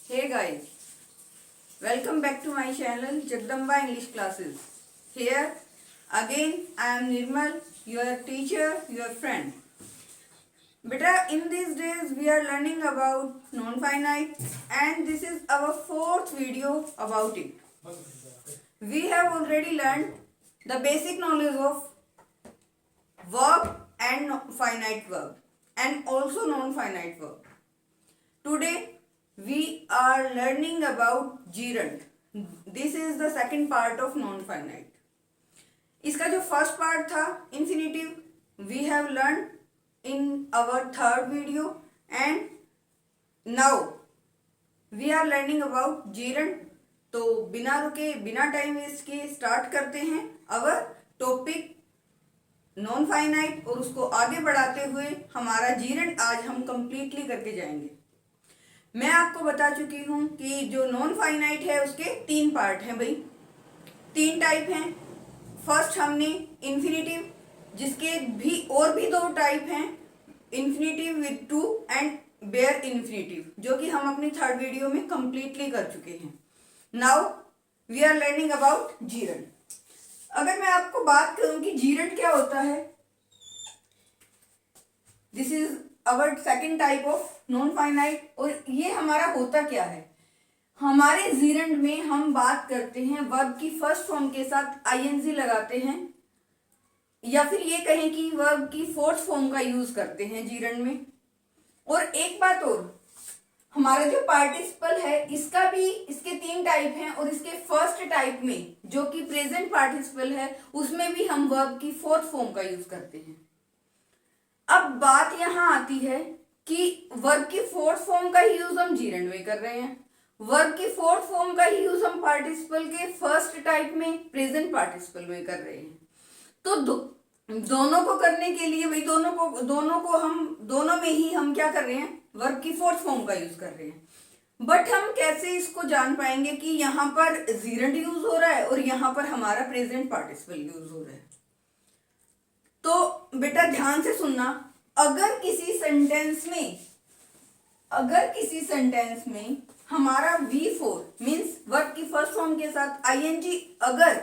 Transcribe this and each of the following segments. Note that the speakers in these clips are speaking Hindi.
Hey guys, welcome back to my channel Jagdamba English Classes. Here again I am Nirmal, your teacher, your friend. Beta, in these days we are learning about non-finite and this is our fourth video about it. We have already learned the basic knowledge of verb and finite verb and also non-finite verb. Today we are learning about gerund. This is the second part of non-finite. इसका जो फर्स्ट पार्ट था infinitive we have learn in our third video and now we are learning about gerund. तो बिना रुके बिना टाइम वेस्ट के स्टार्ट करते हैं अवर टॉपिक नॉन फाइनाइट और उसको आगे बढ़ाते हुए हमारा gerund आज हम कंप्लीटली करके जाएंगे. मैं आपको बता चुकी हूं कि जो नॉन फाइनाइट है उसके तीन पार्ट हैं भाई, तीन टाइप हैं. फर्स्ट हमने इंफिनिटिव जिसके भी और भी दो टाइप हैं, infinitive with to and bare infinitive, जो कि हम अपनी थर्ड वीडियो में कंप्लीटली कर चुके हैं. Now we are learning about gerund. अगर मैं आपको बात करूं कि gerund क्या होता है, this is our second type of non finite. और ये हमारा होता क्या है, हमारे gerund में हम बात करते हैं वर्ब की फर्स्ट फॉर्म के साथ ing लगाते हैं या फिर ये कहें कि वर्ब की फोर्थ फॉर्म का यूज करते हैं gerund में. और एक बात और, हमारा जो पार्टिसिपल है इसका भी इसके तीन टाइप हैं और इसके फर्स्ट टाइप में जो कि प्रेजेंट पार्टिसिपल है उसमें भी हम वर्ब की फोर्थ फॉर्म का यूज करते हैं. अब बात यहां आती है कि वर्ब की फोर्थ फॉर्म का ही यूज हम gerund में कर रहे हैं, वर्ब की फोर्थ फॉर्म का ही यूज हम पार्टिसिपल के फर्स्ट टाइप में प्रेजेंट पार्टिसिपल में कर रहे हैं. तो दोनों को करने के लिए भाई दोनों में ही हम क्या कर रहे हैं, वर्ब की फोर्थ फॉर्म का यूज कर रहे हैं. बट हम कैसे इसको जान पाएंगे कि यहाँ पर gerund यूज हो रहा है और यहाँ पर हमारा प्रेजेंट पार्टिसिपल यूज हो रहा है. तो बेटा ध्यान से सुनना, अगर किसी सेंटेंस में हमारा V4 मीन्स वर्ब की फर्स्ट फॉर्म के साथ ing अगर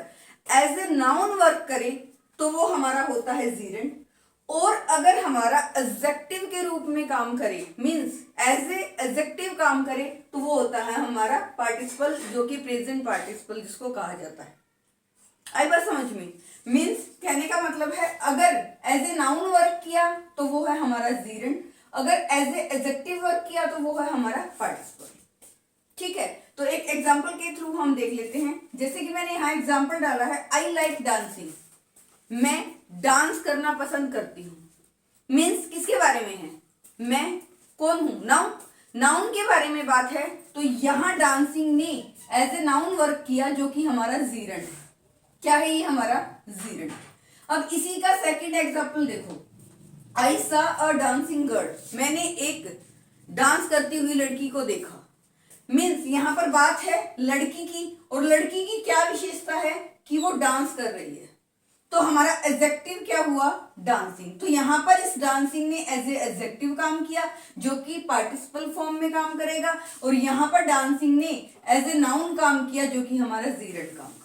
एज ए नाउन वर्क करे तो वो हमारा होता है gerund. और अगर हमारा एडजेक्टिव के रूप में काम करे मीन्स एज ए एडजेक्टिव काम करे तो वो होता है हमारा पार्टिसिपल, जो कि प्रेजेंट पार्टिसिपल जिसको कहा जाता है. आई बात समझ में? मीन्स कहने का मतलब है अगर एज ए नाउन वर्क किया तो वो है हमारा gerund, अगर एज ए एडजेक्टिव वर्क किया तो वो है हमारा पार्टिसिपल. ठीक है, तो एक एग्जांपल के थ्रू हम देख लेते हैं. जैसे कि मैंने यहाँ एग्जांपल डाला है, आई लाइक डांसिंग, मैं डांस करना पसंद करती हूँ. मीन्स किसके बारे में है, मैं कौन हूं, नाउन के बारे में बात है. तो यहाँ डांसिंग ने एज ए नाउन वर्क किया जो कि हमारा gerund है. क्या है ये हमारा gerund. अब इसी का सेकंड एग्जांपल देखो, आई सा अ डांसिंग गर्ल, मैंने एक डांस करती हुई लड़की को देखा. मीन्स यहाँ पर बात है लड़की की, और लड़की की क्या विशेषता है कि वो डांस कर रही है. तो हमारा एडजेक्टिव क्या हुआ, डांसिंग. तो यहाँ पर इस डांसिंग ने एज ए एडजेक्टिव काम किया जो कि पार्टिसिपल फॉर्म में काम करेगा, और यहाँ पर डांसिंग ने एज ए नाउन काम किया जो कि हमारा gerund काम करेगा.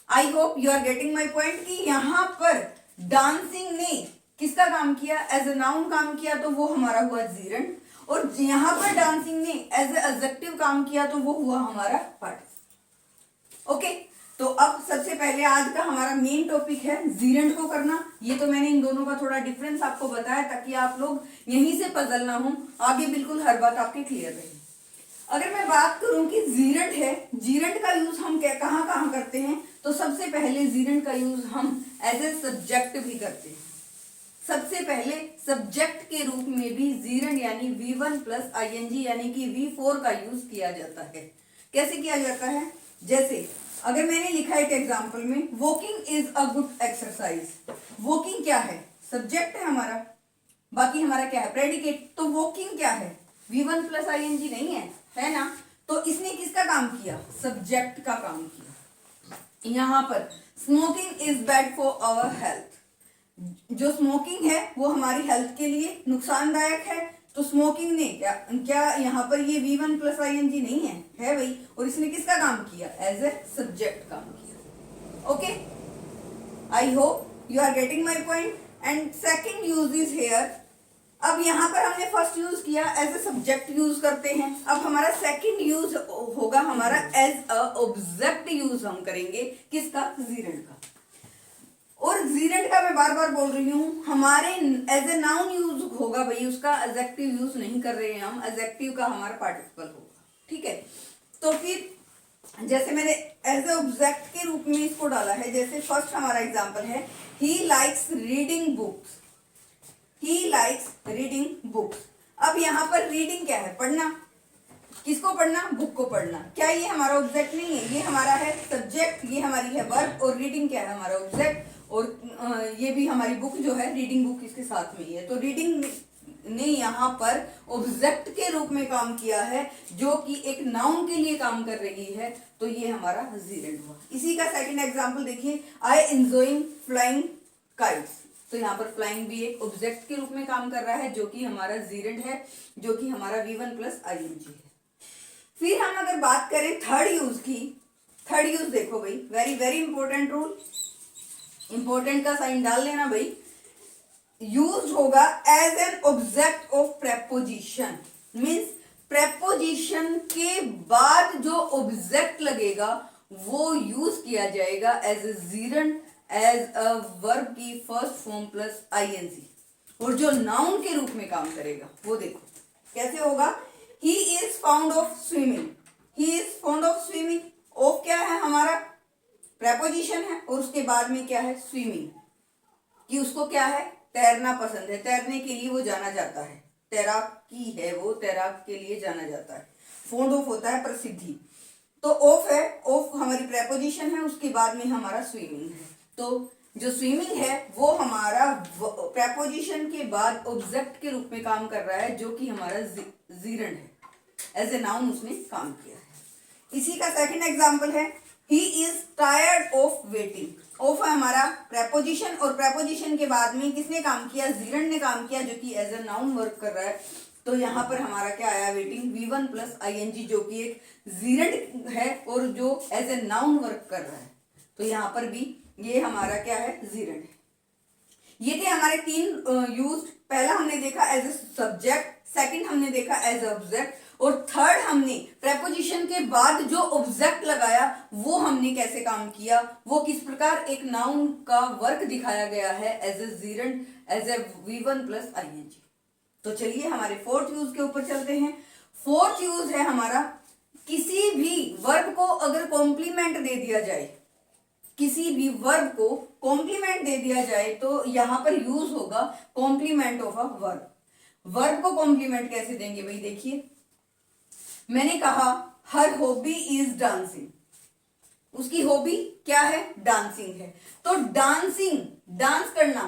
I hope you are getting my point कि यहाँ पर डांसिंग ने किसका काम किया, एज ए नाउन काम किया तो वो हमारा हुआ gerund, और यहाँ पर डांसिंग ने एज ए एडजेक्टिव काम किया तो वो हुआ हमारा पार्टिसिपल. ओके, तो अब सबसे पहले आज का हमारा मेन टॉपिक है gerund को करना. ये तो मैंने इन दोनों का थोड़ा डिफरेंस आपको बताया ताकि आप लोग यहीं से पजल ना हो, आगे बिल्कुल हर बात आपकी क्लियर रहे. अगर मैं बात करूं कि gerund है, gerund का यूज हम कहाँ करते हैं, तो सबसे पहले gerund का यूज हम एज ए सब्जेक्ट भी करते हैं. सबसे पहले सब्जेक्ट के रूप में भी gerund यानी V1 प्लस ing यानी कि V4 का यूज किया जाता है. कैसे किया जाता है, जैसे अगर मैंने लिखा एक एग्जांपल में, walking is a good exercise. Walking क्या है, सब्जेक्ट है हमारा, बाकी हमारा क्या है, प्रेडिकेट. तो वॉकिंग क्या है, V1 प्लस ing नहीं है ना. तो इसने किसका काम किया, सब्जेक्ट का काम किया. यहाँ पर smoking is bad for our health, जो स्मोकिंग है वो हमारी हेल्थ के लिए नुकसानदायक है, तो स्मोकिंग ने क्या क्या यहाँ पर ये V1 प्लस ING नहीं है भाई, और इसने किसका काम किया, एज ए सब्जेक्ट काम किया। Okay, I hope you are getting my point. And second use is here. अब यहाँ पर हमने फर्स्ट यूज किया एज ए सब्जेक्ट यूज करते हैं, अब हमारा सेकेंड यूज होगा हमारा एज अ ऑब्जेक्ट यूज हम करेंगे, किसका, जीरेंड का। और जीरेंड का मैं बार बार बोल रही हूँ, हमारे एज ए नाउन यूज होगा भाई, उसका एडजेक्टिव यूज नहीं कर रहे हैं हम, एडजेक्टिव का हमारा पार्टिसिपल होगा, ठीक है। तो फिर जैसे मैंने एज ए ऑब्जेक्ट के रूप में इसको डाला है, जैसे फर्स्ट हमारा एग्जांपल है, he likes reading books, he likes reading books. अब यहाँ पर रीडिंग क्या है, पढ़ना, किसको पढ़ना, बुक को पढ़ना। क्या ये हमारा ऑब्जेक्ट नहीं है, ये हमारा है सब्जेक्ट, ये हमारी है वर्ब, और रीडिंग क्या है, हमारा ऑब्जेक्ट। और ये भी हमारी बुक जो है, रीडिंग बुक इसके साथ में ही है। तो रीडिंग ने यहाँ पर ऑब्जेक्ट के रूप में काम किया है, जो कि एक नाउन के लिए काम कर रही है, तो ये हमारा जीरेंड हुआ। इसी का सेकंड एग्जांपल देखिए, आई एंजॉयिंग फ्लाइंग काइट्स। तो यहाँ पर फ्लाइंग भी एक ऑब्जेक्ट के रूप में काम कर रहा है, जो कि हमारा जीरेंड है, जो कि हमारा V1 प्लस ING है। फिर हम अगर बात करें थर्ड यूज की, थर्ड यूज देखो भाई, very very important rule, important का साइन डाल लेना भाई। यूज होगा as an object of preposition, means preposition के बाद जो ऑब्जेक्ट लगेगा वो यूज किया जाएगा as a gerund, as a verb की फर्स्ट फॉर्म प्लस ING, और जो नाउन के रूप में काम करेगा वो देखो कैसे होगा। He is found of swimming, he is found of swimming, of क्या है, हमारा प्रेपोजिशन है, और उसके बाद में क्या है, स्विमिंग, कि उसको क्या है, तैरना पसंद है, तैरने के लिए वो जाना जाता है, तैराकी है वो, तैराक के लिए जाना जाता है। फाउंड ऑफ होता है प्रसिद्धि, तो ऑफ है, ऑफ हमारी प्रेपोजिशन है, उसके बाद में हमारा स्विमिंग है। तो जो स्विमिंग है वो हमारा प्रेपोजिशन के बाद ऑब्जेक्ट के रूप में काम कर रहा है, जो कि हमारा जीरेंड है, एज ए नाउन उसने काम किया है। इसी का सेकंड एग्जांपल है, he is tired of waiting. Of है हमारा प्रेपोजिशन, और प्रेपोजिशन के बाद में किसने काम किया, जीरेंड ने काम किया, जो कि एज ए नाउन वर्क कर रहा है। तो यहाँ पर हमारा क्या आया, वेटिंग, V1 प्लस ING, जो कि एक जीरेंड है और जो एज ए नाउन वर्क कर रहा है। तो यहाँ पर भी ये हमारा क्या है, जीरेंड है। ये थे हमारे तीन यूज। पहला हमने देखा एज ए सब्जेक्ट, सेकंड हमने देखा एज ऑब्जेक्ट, और थर्ड हमने प्रेपोजिशन के बाद जो ऑब्जेक्ट लगाया वो हमने कैसे काम किया, वो किस प्रकार एक नाउन का वर्क दिखाया गया है as a gerund, as a V1 plus ING। तो चलिए हमारे फोर्थ यूज के ऊपर चलते हैं। फोर्थ यूज है हमारा, किसी भी वर्ब को अगर कॉम्प्लीमेंट दे दिया जाए, किसी भी वर्ब को कॉम्प्लीमेंट दे दिया जाए, तो यहां पर यूज होगा complement of a verb. Verb को कॉम्प्लीमेंट कैसे देंगे भाई, देखिए मैंने कहा हर हॉबी इज डांसिंग, उसकी हॉबी क्या है, डांसिंग है। तो डांसिंग, डांस करना,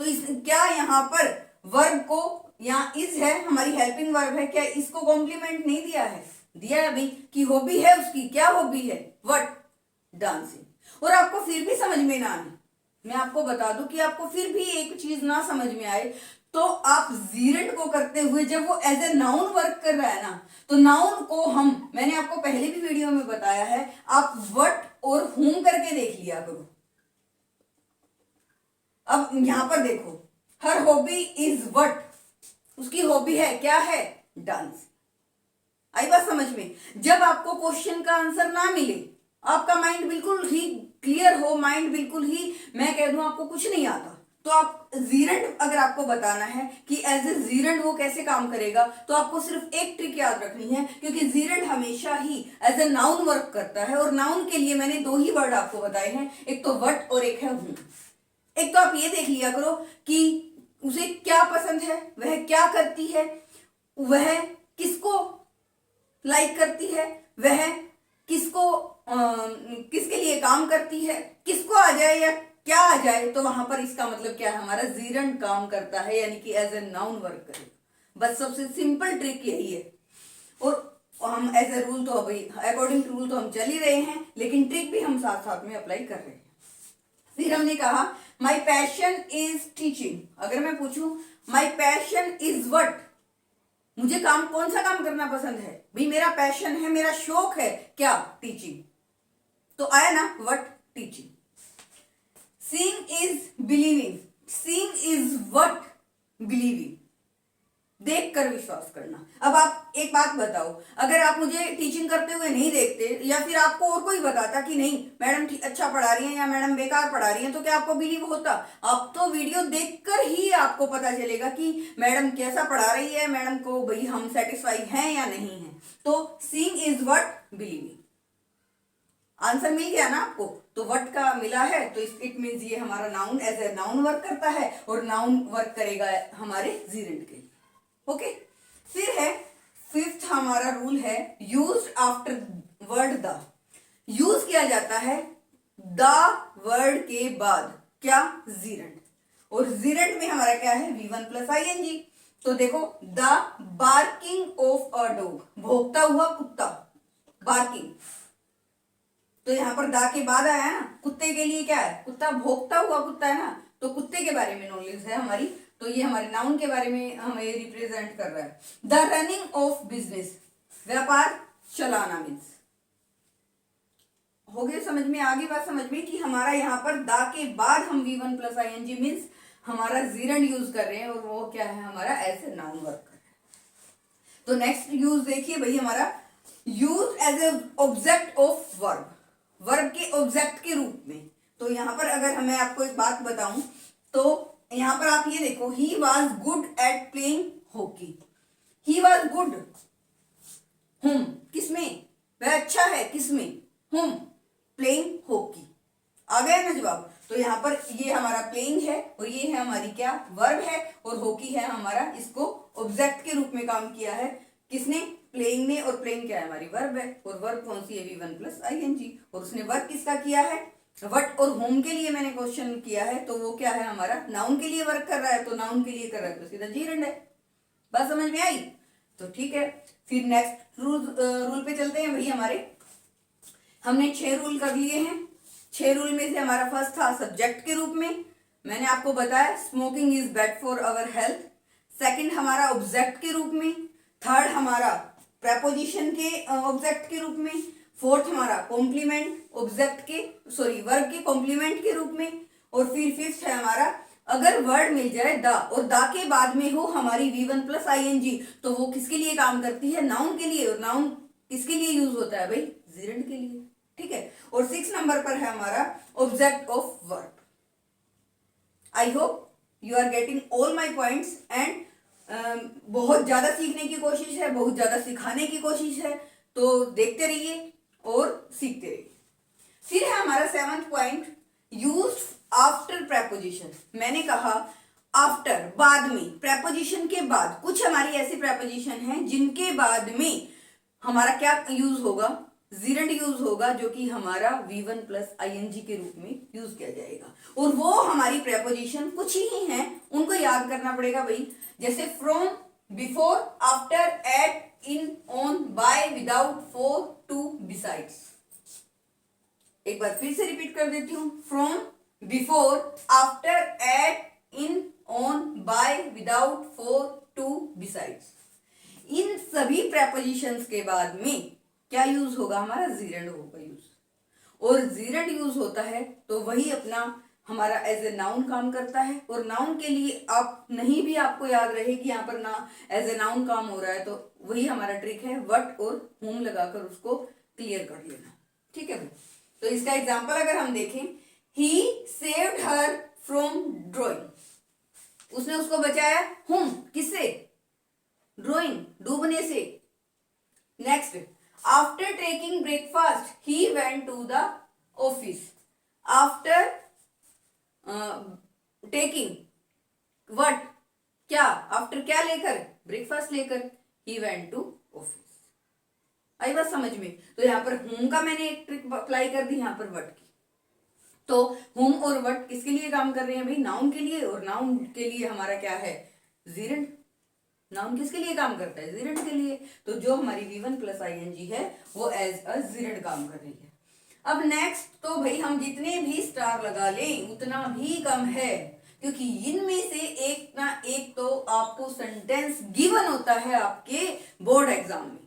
तो क्या यहाँ पर वर्ब को, यहाँ इज है हमारी हेल्पिंग वर्ब है, क्या इसको कॉम्प्लीमेंट नहीं दिया है, दिया है भाई, कि हॉबी है उसकी, क्या हॉबी है, व्हाट, डांसिंग। और आपको फिर भी समझ में ना आए, मैं आपको बता दूं कि आपको फिर भी एक चीज ना समझ में आए, तो आप जीरेंड को करते हुए जब वो एज ए नाउन वर्क कर रहा है ना, तो नाउन को हम, मैंने आपको पहले भी वीडियो में बताया है, आप व्हाट और हुम करके देख लिया करो। अब यहां पर देखो, हर हॉबी इज व्हाट, उसकी हॉबी है, क्या है, डांस। आई बात समझ में। जब आपको क्वेश्चन का आंसर ना मिले, आपका माइंड बिल्कुल ही क्लियर हो, माइंड बिल्कुल ही, मैं कह दूं आपको कुछ नहीं आता, तो आप जीरेंड अगर आपको बताना है कि एज ए जीरेंड वो कैसे काम करेगा, तो आपको सिर्फ एक ट्रिक याद रखनी है, क्योंकि जीरेंड हमेशा ही एज ए नाउन वर्क करता है, और नाउन के लिए मैंने दो ही वर्ड आपको बताए हैं, एक तो व्हाट और एक है हूं। एक तो आप ये देख लिया करो कि उसे क्या पसंद है, वह क्या करती है, वह किसको लाइक करती है, वह किसको किसके लिए काम करती है, किसको आ जाए या क्या आ जाए, तो वहां पर इसका मतलब क्या है, हमारा जीरेंड काम करता है, यानी कि एज ए नाउन वर्क करेगा। बस सबसे सिंपल ट्रिक यही है, और हम एज ए रूल तो अभी अकॉर्डिंग टू रूल तो हम चल ही रहे हैं, लेकिन ट्रिक भी हम साथ साथ में अप्लाई कर रहे हैं। फिर हमने कहा माई पैशन इज टीचिंग। अगर मैं पूछूं माई पैशन इज व्हाट, मुझे काम, कौन सा काम करना पसंद है भाई, मेरा पैशन है, मेरा शौक है क्या, टीचिंग। तो आया ना what, teaching. Seeing is believing, seeing is what, believing, देखकर विश्वास करना। अब आप एक बात बताओ, अगर आप मुझे टीचिंग करते हुए नहीं देखते या फिर आपको और कोई बताता कि नहीं मैडम अच्छा पढ़ा रही हैं या मैडम बेकार पढ़ा रही हैं, तो क्या आपको बिलीव होता? आप तो वीडियो देखकर ही आपको पता चलेगा कि मैडम कैसा पढ़ा रही है, मैडम को भाई हम सेटिस्फाई हैं या नहीं है। तो seeing is what, believing. Answer मिल गया ना आपको? तो व्हाट का मिला है तो इट मीन्स ये हमारा noun as a noun work करता है और नाउन वर्क करेगा हमारे जीरेंड के लिए। ओके, फिर है फिफ्थ हमारा रूल है used after word the. Use किया जाता है द वर्ड के बाद, क्या, जीरेंड। और जीरेंड में हमारा क्या है, V1 प्लस ING। तो देखो, the barking of a dog, भौंकता हुआ कुत्ता, बार्किंग। तो यहां पर दा के बाद आया ना, कुत्ते के लिए क्या है, कुत्ता भौंकता हुआ कुत्ता है ना, तो कुत्ते के बारे में नॉलेज है हमारी, तो ये हमारे नाउन के बारे में हमें रिप्रेजेंट कर रहा है। द रनिंग ऑफ बिजनेस, व्यापार चलाना, मीन्स हो गया समझ में, आगे बात समझ में कि हमारा यहाँ पर दा के बाद हम V1 प्लस ING मीन्स हमारा जीरेंड यूज कर रहे हैं और वो क्या है हमारा एज ए नाउन वर्क कर रहे हैं। तो नेक्स्ट यूज देखिए भाई, हमारा use as a object of verb, verb के ऑब्जेक्ट के रूप में। तो यहाँ पर अगर मैं आपको एक बात बताऊं तो यहाँ पर आप ये देखो, he was good at playing hockey. He was good, हुम, किसमें, वह अच्छा है किसमें, हुम, प्लेइंग हॉकी। आ गया ना जवाब? तो यहाँ पर ये हमारा प्लेइंग है और ये है हमारी क्या, वर्ब है, और हॉकी है हमारा, इसको ऑब्जेक्ट के रूप में काम किया है किसने, प्लेइंग ने। और प्लेइंग क्या है हमारी, वर्ब है, और वर्ब कौन सी है, V1 प्लस ING। और उसने वर्क किसका किया है, वट और होम के लिए मैंने क्वेश्चन किया है, तो वो क्या है हमारा, नाउन के लिए वर्क कर रहा है, तो नाउन के लिए कर रहा है तो सीधा जीरेंड है। बात समझ में आई? तो ठीक है, फिर नेक्स्ट रूल पे चलते हैं भाई। हमारे हमने 6 रूल कर लिए हैं। 6 रूल में से हमारा फर्स्ट था सब्जेक्ट के रूप में, मैंने आपको बताया smoking is bad for our health. Second हमारा ऑब्जेक्ट के रूप में। थर्ड हमारा प्रेपोजिशन के ऑब्जेक्ट के रूप में। फोर्थ हमारा कॉम्प्लीमेंट ऑब्जेक्ट के, सॉरी वर्ब के कॉम्प्लीमेंट के रूप में। और फिर फिफ्थ है हमारा, अगर वर्ड मिल जाए द और द के बाद में हो हमारी V1 प्लस ING, तो वो किसके लिए काम करती है, नाउन के लिए। और नाउन किसके लिए यूज होता है भाई, जीरेंड के लिए। ठीक है, और 6 नंबर पर है हमारा object of verb. I hope you are getting all my points and बहुत ज्यादा सीखने की कोशिश है, बहुत ज्यादा सिखाने की कोशिश है, तो देखते रहिए और सीखते रहिए। फिर है हमारा 7th point, used after preposition. मैंने कहा आफ्टर, बाद में, प्रेपोजिशन के बाद। कुछ हमारी ऐसी प्रेपोजिशन हैं जिनके बाद में हमारा क्या यूज होगा, जीरेंड यूज होगा, जो कि हमारा V1 प्लस ING के रूप में यूज किया जाएगा। और वो हमारी प्रेपोजिशन कुछ ही हैं, उनको याद करना पड़ेगा भाई। जैसे from, before, after, at, in, on, by, without, for, to, besides. एक बार फिर से रिपीट कर देती हूं, from, before, after, at, in, on, by, without, for, to, besides. इन सभी प्रेपोजिशंस के बाद में क्या यूज होगा हमारा, जीरेंड होगा यूज। और जीरेंड यूज होता है तो वही अपना हमारा एज ए नाउन काम करता है। और नाउन के लिए आप नहीं भी आपको याद रहे कि यहाँ पर ना एज ए नाउन काम हो रहा है, तो वही हमारा ट्रिक है, वट और होम लगाकर उसको क्लियर कर लेना। ठीक है भाई, तो इसका एग्जाम्पल अगर हम देखें, he saved her from drawing, उसने उसको बचाया, होम, किससे, ड्रॉइंग, डूबने से। Next, after taking breakfast he went to the office. After taking what, क्या, आफ्टर क्या लेकर, ब्रेकफास्ट लेकर, ही वेंट टू ऑफिस। आई बात समझ में? तो यहाँ पर होम का मैंने एक ट्रिक अप्लाई कर दी, यहाँ पर वट की। तो होम और वट किसके लिए काम कर रहे हैं भाई, नाउन के लिए। और नाउन के लिए हमारा क्या है, जीरेंड। नाउन किसके लिए काम करता है, जीरेंड के लिए। तो जो हमारी V1 प्लस ING है वो एज अ जीरेंड काम कर रही है। अब नेक्स्ट, तो भाई हम जितने भी स्टार लगा लें उतना भी कम है, क्योंकि इनमें से एक ना एक तो आपको सेंटेंस गिवन होता है आपके बोर्ड एग्जाम में,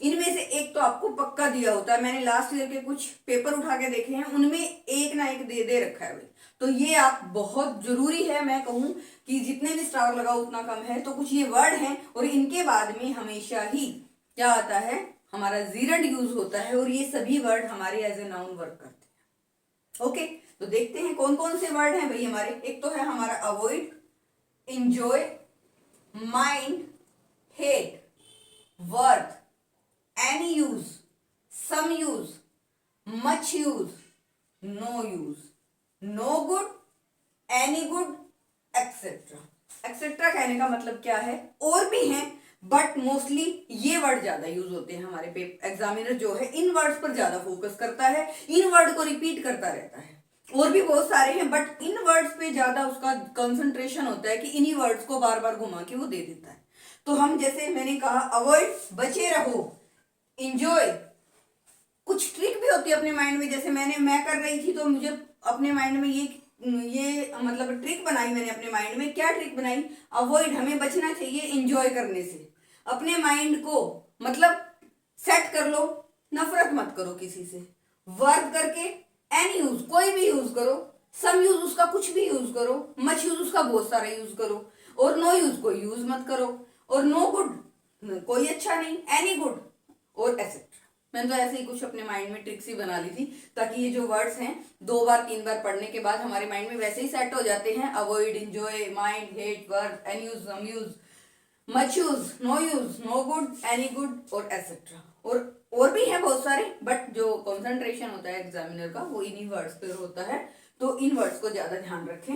इनमें से एक तो आपको पक्का दिया होता है। मैंने लास्ट ईयर के कुछ पेपर उठा के देखे हैं, उनमें एक ना एक दे रखा है भाई। तो ये आप बहुत जरूरी है, मैं कहूं कि जितने भी स्टार लगाओ उतना कम है। तो कुछ ये वर्ड हैं और इनके बाद में हमेशा ही क्या आता है, हमारा जीरंड यूज होता है, और ये सभी वर्ड हमारे एज ए नाउन वर्क करते हैं। ओके, तो देखते हैं कौन कौन से वर्ड हैं भाई हमारे। एक तो है हमारा avoid, enjoy, mind, hate, worth, any use, some use, much use, no use, no good, any good, etc. etc कहने का मतलब क्या है, और भी हैं बट मोस्टली ये वर्ड ज्यादा यूज होते हैं। हमारे एग्जामिनर जो है इन वर्ड्स पर ज्यादा फोकस करता है, इन वर्ड को रिपीट करता रहता है। और भी बहुत सारे हैं बट इन वर्ड्स पे ज्यादा उसका कंसंट्रेशन होता है कि इन्हीं वर्ड्स को बार बार घुमा के वो दे देता है। तो हम जैसे मैंने कहा अवॉइड, बचे रहो, इंजॉय, कुछ ट्रिक भी होती है अपने माइंड में। जैसे मैं कर रही थी तो मुझे अपने माइंड में ये मतलब ट्रिक बनाई मैंने अपने माइंड में। क्या ट्रिक बनाई, अवॉइड, हमें बचना चाहिए इंजॉय करने से। अपने माइंड को मतलब सेट कर लो, नफरत मत करो किसी से। वर्क करके एनी यूज, कोई भी यूज करो, सम यूज उसका कुछ भी यूज करो, मच यूज उसका बहुत सारा यूज करो, और नो यूज कोई यूज मत करो, और नो गुड कोई अच्छा नहीं, एनी गुड, और एसेट्रा। मैंने तो ऐसे ही कुछ अपने माइंड में ट्रिक्स ही बना ली थी ताकि ये जो वर्ड्स हैं 2 बार 3 बार पढ़ने के बाद हमारे माइंड में वैसे ही सेट हो जाते हैं। Avoid, enjoy, mind, hate, worth, any use, some use, much use, no good, any good, और एसेट्रा। और भी हैं बहुत सारे बट जो कॉन्सेंट्रेशन होता है एग्जामिनर का वो इन्हीं वर्ड्स पर होता है, तो इन वर्ड्स को ज्यादा ध्यान रखें।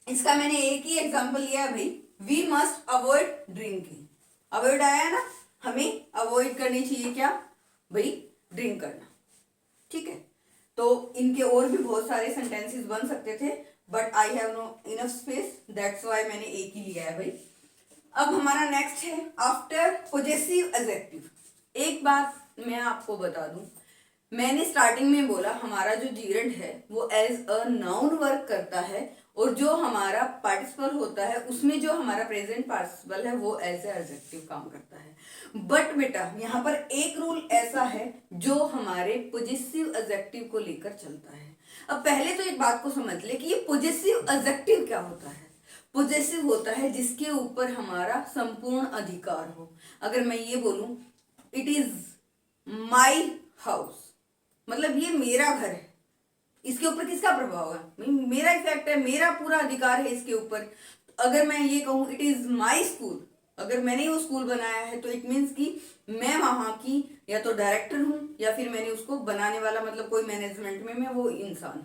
इसका मैंने एक ही एग्जाम्पल लिया है भाई, we must avoid drinking. Avoid आया है ना, हमें अवॉइड करनी चाहिए क्या भाई, ड्रिंक करना। ठीक है, तो इनके और भी बहुत सारे सेंटेंसेस बन सकते थे but I have no enough space, that's why मैंने एक ही लिया है भाई। अब हमारा नेक्स्ट है आफ्टर पॉजेसिव एडजेक्टिव। एक बात मैं आपको बता दूं, मैंने स्टार्टिंग में बोला हमारा जो जीरंड है वो एज अ नाउन वर्क करता है, और जो हमारा पार्टिसिपल होता है उसमें जो हमारा प्रेजेंट पार्टिसिपल है वो एज ए एडजेक्टिव काम करता है। बट बेटा यहाँ पर एक रूल ऐसा है जो हमारे पॉजेसिव एडजेक्टिव को लेकर चलता है। अब पहले तो एक बात को समझ ले कि ये पॉजेसिव एडजेक्टिव क्या होता है। पॉजेसिव होता है जिसके ऊपर हमारा संपूर्ण अधिकार हो। अगर मैं ये बोलूं इट इज माई हाउस, मतलब ये मेरा घर है, इसके ऊपर किसका प्रभाव है, मेरा इफेक्ट है, मेरा पूरा अधिकार है इसके ऊपर। अगर मैं ये कहूं इट इज माई स्कूल, अगर मैंने वो स्कूल बनाया है तो इट मीन्स कि मैं वहां की या तो डायरेक्टर हूं या फिर मैंने उसको बनाने वाला, मतलब कोई मैनेजमेंट में मैं वो इंसान हूं।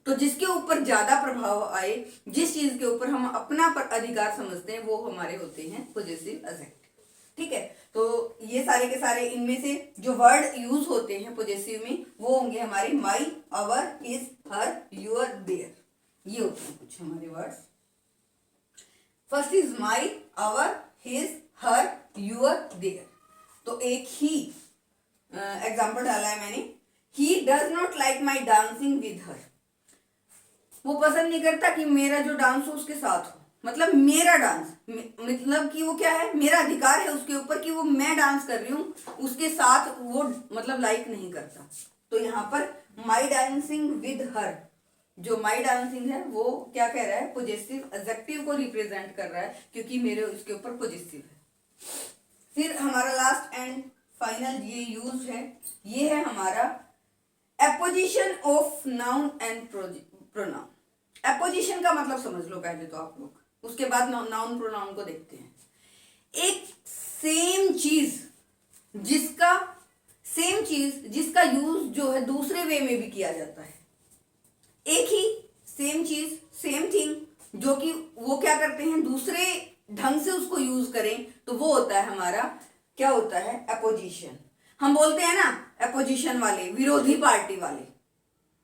तो जिसके ऊपर ज्यादा प्रभाव आए, जिस चीज के ऊपर हम अपना अधिकार समझते हैं वो हमारे होते हैं पॉजेसिव एडजेक्टिव। ठीक है, तो ये सारे के सारे इनमें से जो वर्ड यूज होते हैं पॉजेसिव में वो होंगे हमारे my, our, his, her, your, their. ये होते हैं कुछ हमारे words. First is my, our, his, her, your, their. तो एक ही एग्जाम्पल डाला है मैंने, he does not like my dancing with her. वो पसंद नहीं करता कि मेरा जो डांस हो उसके साथ हो, मतलब मेरा डांस, मतलब कि वो क्या है, मेरा अधिकार है उसके ऊपर कि वो मैं डांस कर रही हूँ उसके साथ, वो मतलब लाइक नहीं करता। तो यहाँ पर माई डांसिंग विद हर, जो माई डांसिंग है वो क्या कह रहा है, पॉजेसिव एडजेक्टिव को रिप्रेजेंट कर रहा है क्योंकि मेरे उसके ऊपर पॉजेसिव है। फिर हमारा लास्ट एंड फाइनल ये यूज है, ये है हमारा apposition of noun and pronoun. Apposition का मतलब समझ लो पहले तो आप लोग, उसके बाद नाउन प्रोनाउन को देखते हैं। एक सेम चीज जिसका यूज जो है दूसरे वे में भी किया जाता है। एक ही सेम चीज, सेम थिंग, जो कि वो क्या करते हैं दूसरे ढंग से उसको यूज करें, तो वो होता है हमारा क्या होता है, एपोजिशन। हम बोलते हैं ना एपोजिशन वाले, विरोधी पार्टी वाले,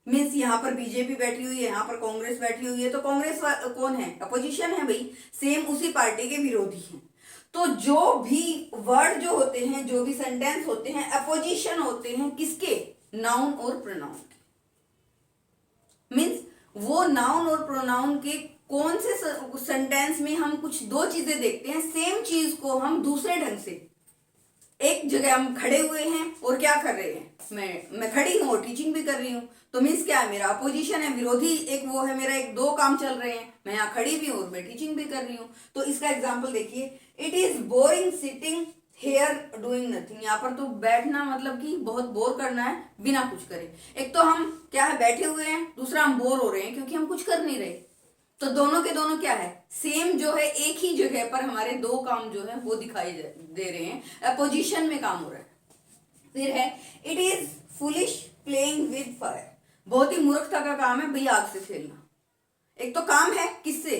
मीन्स यहाँ पर बीजेपी बैठी हुई है, यहाँ पर कांग्रेस बैठी हुई है, तो कांग्रेस कौन है, अपोजिशन है भाई, सेम उसी पार्टी के विरोधी हैं। तो जो भी वर्ड जो होते हैं, जो भी सेंटेंस होते हैं, अपोजिशन होते हैं किसके, नाउन और प्रोनाउन के। मीन्स वो नाउन और प्रोनाउन के कौन से सेंटेंस में हम कुछ दो चीजें देखते हैं, सेम चीज को हम दूसरे ढंग से, एक जगह हम खड़े हुए हैं और क्या कर रहे हैं, मैं खड़ी हूं और टीचिंग भी कर रही हूं, तो मीन्स क्या है, मेरा अपोजिशन है, विरोधी एक वो है, मेरा एक दो काम चल रहे हैं, मैं यहाँ खड़ी भी हूं और मैं टीचिंग भी कर रही हूं। तो इसका एग्जाम्पल देखिए, it is boring sitting here doing nothing. यहाँ पर तो बैठना मतलब कि बहुत बोर करना है बिना कुछ करे। एक तो हम क्या है बैठे हुए हैं, दूसरा हम बोर हो रहे हैं क्योंकि हम कुछ कर नहीं रहे। तो दोनों के दोनों क्या है, सेम जो है, एक ही जगह पर हमारे दो काम जो है वो दिखाई दे रहे हैं, अपोजिशन में काम हो रहा है। फिर है it is foolish playing with fire. बहुत ही मूर्खता का काम है भैया आग से खेलना। एक तो काम है, किससे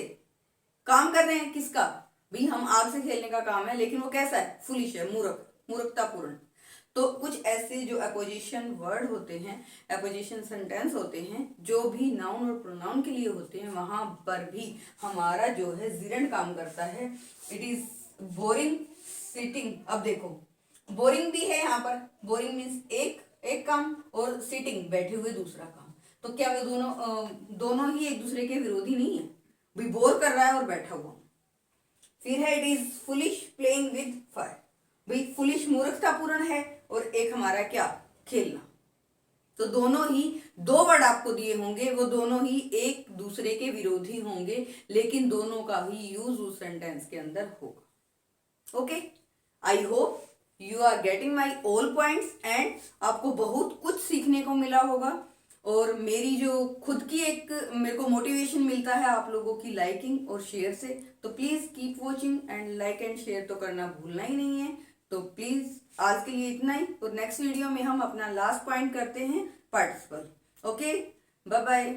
काम कर रहे हैं, किसका, भाई हम आग से खेलने का काम है, लेकिन वो कैसा है, फुलिश है, मूर्खतापूर्ण। तो कुछ ऐसे जो अपोजिशन वर्ड होते हैं, अपोजिशन सेंटेंस होते हैं, जो भी नाउन और प्रोनाउन के लिए होते हैं, वहां पर भी हमारा जो है जिरंड काम करता है। It is boring sitting. अब देखो बोरिंग भी है यहाँ पर, बोरिंग मीन्स एक काम, और सिटिंग बैठे हुए दूसरा काम। तो क्या वे दोनों ही एक दूसरे के विरोधी नहीं है, भाई बोर कर रहा है और बैठा हुआ। फिर है it is foolish playing with fire. भाई फुलिश मूर्खतापूर्ण है, और एक हमारा क्या, खेलना। तो दोनों ही दो वर्ड आपको दिए होंगे, वो दोनों ही एक दूसरे के विरोधी होंगे, लेकिन दोनों का ही यूज उस सेंटेंस के अंदर होगा। Okay, I hope you are getting my all points and आपको बहुत कुछ सीखने को मिला होगा। और मेरी जो खुद की एक मेरे को मोटिवेशन मिलता है आप लोगों की लाइकिंग और शेयर से। तो please keep watching and like and share तो करना भूलना ही नहीं है। तो प्लीज आज के लिए इतना ही, और नेक्स्ट वीडियो में हम अपना लास्ट पॉइंट करते हैं, पार्टिसिपल। Okay, bye bye.